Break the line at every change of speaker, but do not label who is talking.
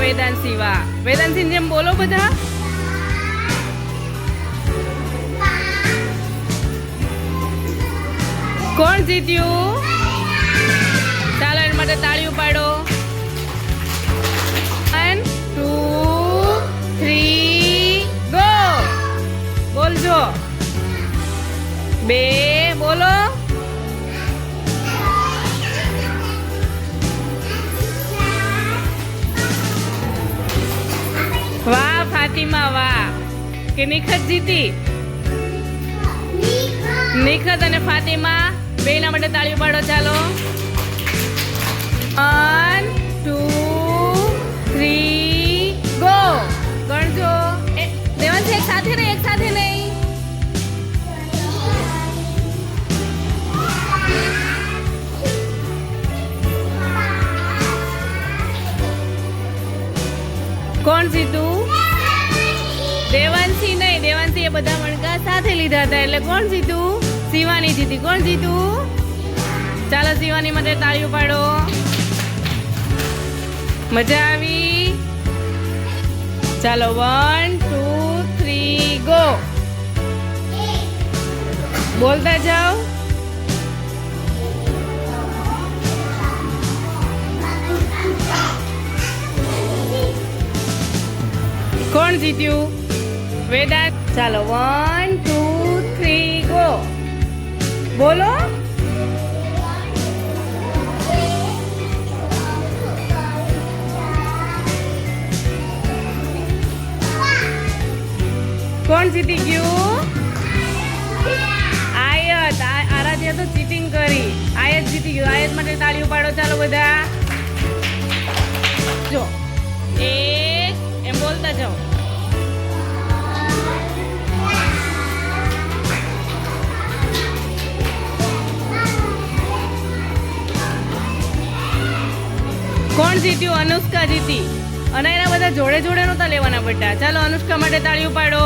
વેદાંશી વાહ. વેદાંશી જેમ બોલો બધા. કોણ જીત્યું? ચાલો એના માટે તાળીઓ પાડો. 1 2 3 ગો. બોલજો. 2 બોલો. વાહ ફાતિમા વાહ. કે નિખત જીતી? નિખત અને ફાતિમા બેના માટે તાળીઓ પાડો. ચાલો 1 2 3 ગો. ગણજો. દેવાંશી એક સાથે નહીં, એક સાથે નહીં. કોણ જીતું? દેવાંશી નહીં, દેવાંશી એ બધા મણકા સાથે લીધા હતા એટલે કોણ જીતું? શિવાની જીતી. કોણ જીતું? ચાલો શિવાની માટે તાળીઓ પાડો. મજા આવી? ચાલો 1 2 3 ગો. બોલતા જાઓ. કોણ જીત્યું? વેદાંત. ચાલો 1 2 3 ગો. બોલો. કોણ જીતી ગયું? આયત. આરાધ્યા તો ચીટિંગ કરી. આયત જીતી ગયું. આયત માટે તાળીઓ પાડો. ચાલો બધા. જો 1 એમ બોલતા જાઓ. કોણ જીત્યું? અનુષ્કા જીતી. અને એના બધા જોડે જોડે નહોતા લેવાના બધા. ચાલો અનુષ્કા માટે તાળીઓ પાડો.